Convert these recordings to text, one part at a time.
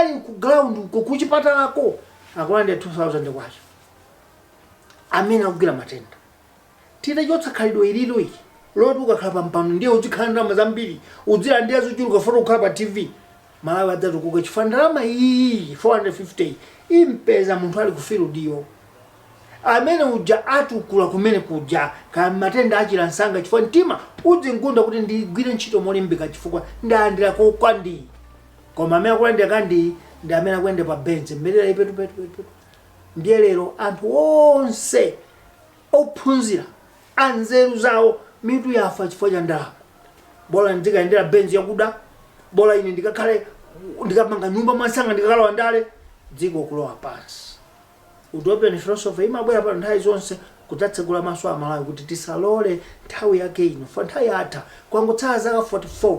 ku ground kukuchipatalako akulanda 2000 kwacho amene akugwira matenda tita chotsa khalidwe ililo iki loti ukakhala pampano ndiye uzikhala ndalama zambiri udzira ndiye zochuluka foto ukhala pa TV Malawi adzatukuka chifukwa ndalama iyi 450 impeza munthu ali kufiru diyo amene uja atukula kumene kuja ka matenda achira nsanga chifukwa mtima udzingunda kuti ndigwire ntchito molimbika chifukwa ndandira kokwandi koma amene akulanda kandi ndi amene akwende pa bench mbelera ipetu ndiye lero anthu onse ophunzira anzeru zawo mitu yafa chifukwa cha ndalama bola ndikaendera bench yakuda bola ine ndikakhale ndikamanga nyumba masanga ndikakalowa ndale dziko kulowa pansi utopian philosophy imabwera pa nthawi zonse kudzatsegula maso a Malawi kuti tisalole nthawi yake ino fa nthawi yatha kwangotsala zaka 44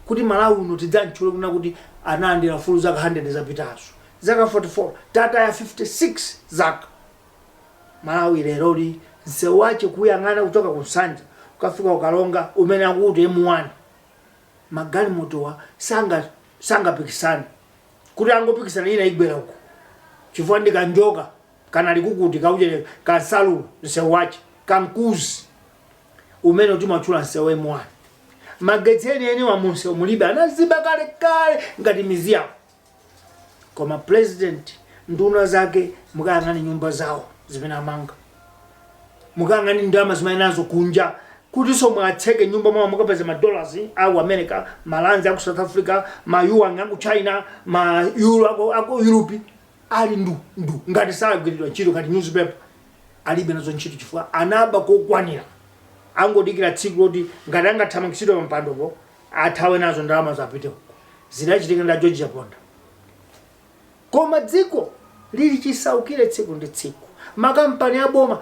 kuti Malawi uno tidzantchule kuna kuti anandira fulu zaka 100 zapitazo zaka 44 tata ya 56 zaka Malawi lero li nsewache kuyang'ana kutoka ku Nsanja ukafika ukalonga umene akuti M1 magali motowa sanga pikisana kuti angopikisana ina igwera uko chifukwa ndikanjoka kana likukuti kauje kansalu nsewache kankuzi umene utimachula nsewe M1 magetseni eni wa munse omulibe anaziba kale ngati miziamu koma president nduna zake mukayang'ani nyumba zawo zimene amanga mukayang'ani ndalama zimene nazo kunja kuti so mwatseke nyumba mwa mukapeza $, au America malanzi aku South Africa ma yuan aku China ma euro aku Europe ali ndu ngati sagwiridwa ntchito ngati newspaper alibe nazo ntchito chifukwa anaba kokwanira angodikira tsiku loti ngati angathamangisidwa pampandopo athawe nazo ndalama zapite huko zinachitika nda George Ponda koma dziko lili chisaukire tsiku ndi tsiku makampani aboma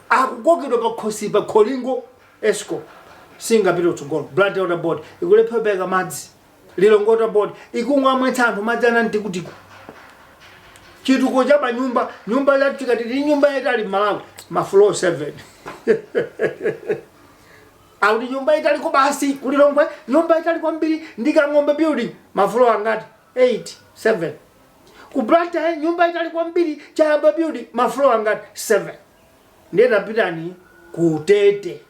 akukokedwa pa khosi pa kholingo Esco singapita utsogolo Blantyre Water Board ikulephebeka madzi Lilongwe Water Board ikungwamwetsa anthu madzi anantikuti chituko cha pa nyumba ya tikati nyumba itali Malawi ma floor 7 au nyumba itali ko basi kulilongwe nyumba itali kwambiri ndika ng'ombe building ma floor angati 8 7 ku Blantyre nyumba itali kwambiri cha building ma floor angati 7 ndiye tapitani ku Tete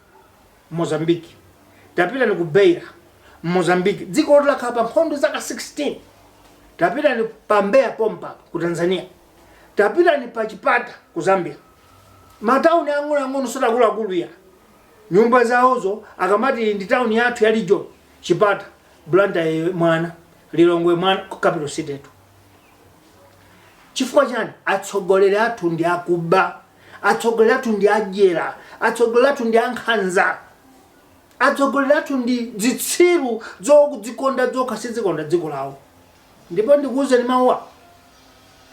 Mozambique tapitani ku Beira Mozambique dziko lakhala pa nkhondo zaka 16 tapitani pa Mbeya Pompa ku Tanzania tapitani pa Chipata ku Zambia matauni ang'ono sodakulu ya nyumba zawozo akamati ndi town yathu ya region Chipata Blantyre mwana Lilongwe mwana capital city yetu chifukwa chani atsogoleri athu ndi akuba atsogoleri athu ndi ajera atsogoleri athu ndi ankhanza atsogoleri athu ndi zitsiru zokudzikonda zokhasidzikonda dziko lawo ndipo ndikuwuzeni mawa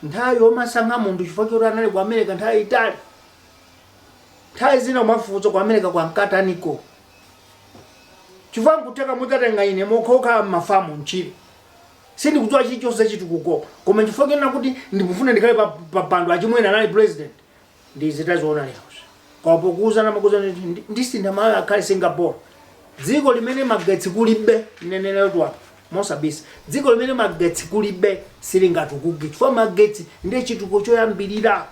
nthawi yomasankha munthu chifukwa choti anali ku America nthawi itali nthawi zina mafuzo ku America kwa mkataniko chifukwa nkuteka mudzatenga ine mokhoka mafamu mchire sindikudziwa chilichonse chitukuko koma chifukwa kena kuti ndikufuna ndikhale pa pando achimwene anali president ndizitaziona lero kwapo kuuzana makuzana ndisinda Malawi akhale Singapore dziko limene magetsi kulibe nenene lotwa mosabisa dziko limene magetsi kulibe silingatukuki chifukwa magetsi ndiye chituko choyambirira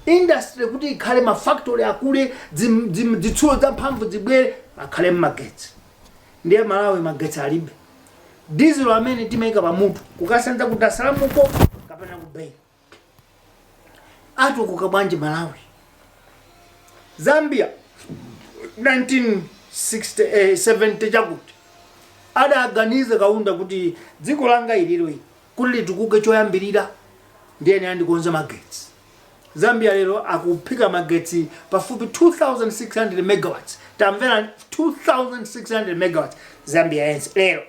industry kuti ikhale ma factory akule dzitsulo za mphamvu zibwere akhale magetsi ndiye Malawi magetsi alibe diesel amene timaika pamutu kukasanza ku Dar es Salaam uko kapena ku Beira atukuka bwanji Malawi Zambia 1970 chakuti adaganiza kaunda kuti dziko langa iliro kuti litukuke choyambirira ndiye andikonza magetsi Zambia lero akuphika magetsi pafupi 2600 megawatts tamvera 2600 megawatts Zambia yense lero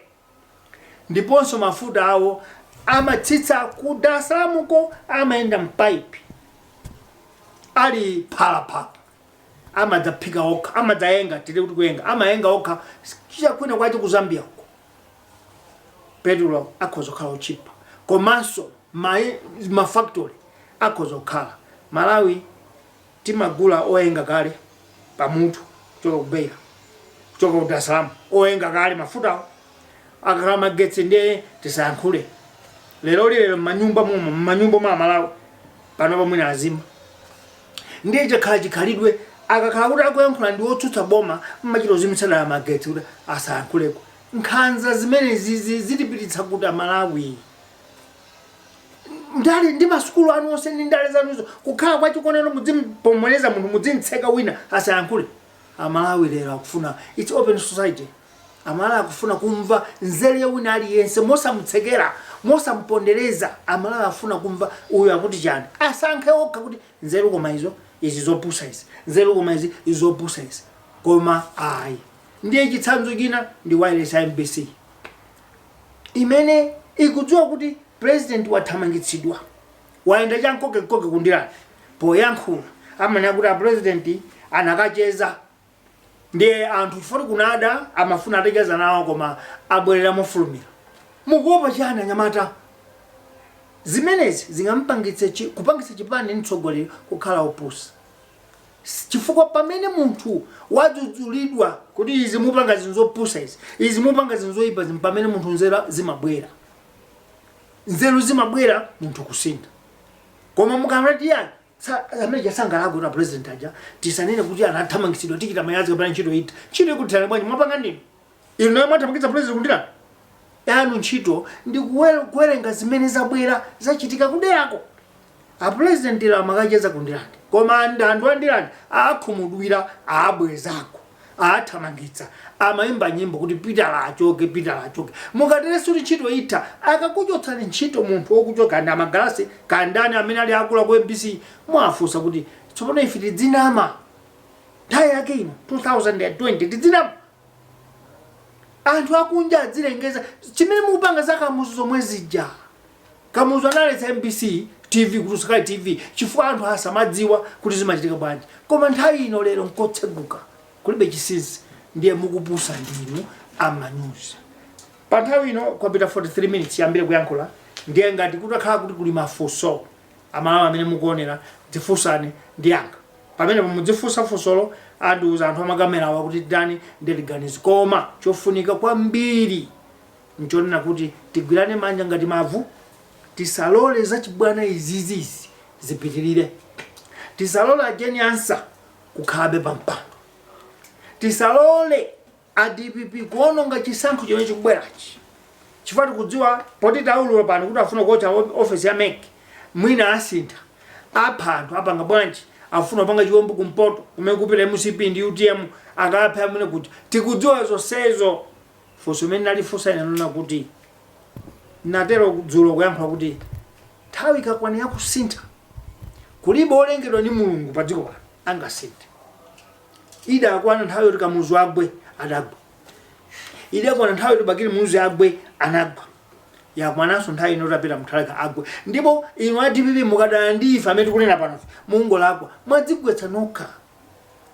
ndiponso mafuta awo amatsitsa ku Dar es Salaam uko amaenda mpipe ali phala amadzaphika okha amadzayenga tiri kuti kuyenga amayenga okha kisha kwina kwacho ku Zambia uko petrol akhozokhala chipa komanso ma factory akhozokhala Malawi timagula oyenga kale pamutu kuchoka ku Beira kuchoka ku Dar es Salaam oyenga kale mafuta akakhala magetsi ndiye tisankhule lero manyumba mwa Malawi pano pamwe na azima ndiye khalidwe akakhala kuti akuyankhula ndi otsutsa boma mmachito zimisana ya magetsi kuti asayankhuleko nkhanza zimene zilipititsa kuti Malawi ndali ndi masukulu anu onse ndi ndale zanuzo kukhala kwa chikonero mudzimpomoleza munthu mudzintseka wina asayankhule. Malawi lero akufuna it's open society. Malawi akufuna kumva nzeli ya wina aliyense mosamutsekera mosampondereza. Malawi afuna kumva uyo akuti chani asankhe okha kuti nzeli koma izo izi zopusa izi nzeli koma izi izopusa izi koma ayi. Ndiye chitsanzo china ndi wireless MBC imene ikudziwa kuti president wathamangitsidwa waenda chankoke kundilani poyankhula amene kuti president anakacheza ndiye anthu chifukwa kunada amafuna atacheza nawo koma abwerera mofulumira. Mukuopa chani anyamata? Zimenezi zingampangitse kupangitsa chipani mtsogoleri kukhala opusa chifukwa pamene munthu wadzudzulidwa kuti izi mupanga zinzopusa izi mupanga zinzoipa pamene munthu nzera zimabwera nzeru zimabwera munthu kusinda. Koma mukamati yani amene jasangala kuti president aja tisanene kuti anathamangitsidwa tikita mayazi kapena ntchito ita ntchito ikuthana bwanji mwapanga ndini inu naye mwathamangitsa president kundilani yanu ntchito ndi kuwerenga zimene zabwera zachitika kuderako. President la makacheza kundilani koma anthu andilani akhumudwira abwezako athamangitsa amayimba nyimbo kuti pita lachoke mukatereso ntchito ita akakuchotsani ntchito munthu wokuchoka ndi amagalasi kandani amene ali akula ku MBC mwafunsa kuti tsopano ife tidzinama nthawi yake ino 2020 tidzinama anthu akunja adzilengeza chimene mukupanga za Kamuzu zomwe zija. Kamuzu analetsa MBC TV kuti Sky TV chifukwa anthu asamadziwa kuti zimachitika bwanji koma nthawi ino lero nkotseguka kulibe chisisi ndiye mukupusa ndinu amanyuzi. Pa nthawi ino kwapita 43 minutes yambire kuyankhula ndiye ngati kutakhala kuti kuli mafunso Amalawi amene mukuonera dzifunsani ndiyanga pamene mudzifunsa funsolo aduza anthu amakamera wakuti dani ndeliganizo koma chofunika kwambiri nchonena kuti tigwirane manja ngati mavu tisalole zachibwana izizi zipitirire tisalole ajeni ansa kukhabe pampando tisalole ADPP kuononga chisankho chomwe chikubwerachi chifukwa kudziwa poti taulula pano kuti afuna kuotcha office ya MEC mwina asintha apha anthu apanga bwanji afuna panga chiwombo kumpoto kumene kupita MCP ndi UTM akapha amene kuti tikudziwa zonsezo funso imene nalifunsa ine nona kuti natero dzulo kuyankhula kuti nthawi ikakwana yakusintha kulibe olengedwa ndi Mulungu pa dziko pano angasinthe. Ida akwana nthawi yoti Kamuzu agwe adagwa ida akwana nthawi yoti Bakili Munuzi agwe anagwa yakwananso nthawi ino tapita Mutharika agwe ndipo inu ADPP mukadana ndi ife amene tikunena pano mungolakwa mwadzigwetsa nokha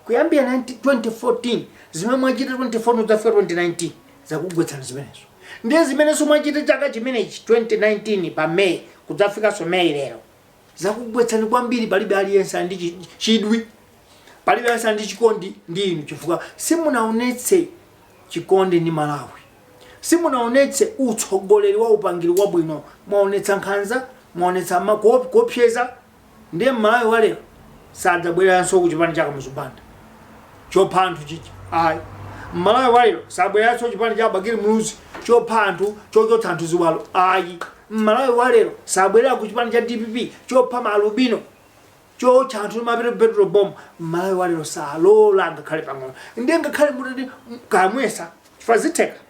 kuyambira 2014 zimene mwachita 2014 udzafika 2019 zakugwetsana zimenezo ndiye zimenezo mwachita chaka chimenechi 2019 pa May kudzafikanso May lero zakugwetsani kwambiri palibe aliyense ndi chidwi palibe aliyense ndi chikondi ndi inu chifukwa simunaonetse chikondi ndi Malawi simunaonetse utsogoleri wa upangiri wabwino mwaonetsa nkhanza mwaonetsa makopyeza ndiye Malawi walero sadzabweranso kuchipani cha Kamuzu Banda chopha anthu chichi ayi Malawi walero sabweranso chipani cha Bakili Munuzi chopha anthu chochotsa anthu ziwalo ayi Malawi walero sabwerera kuchipani cha DPP chopha maalubino chocha anthu mapita petrol bomb Malawi walero salola ngakhale pang'ono ndiye ngakhale mutati kamwesa chifaziteka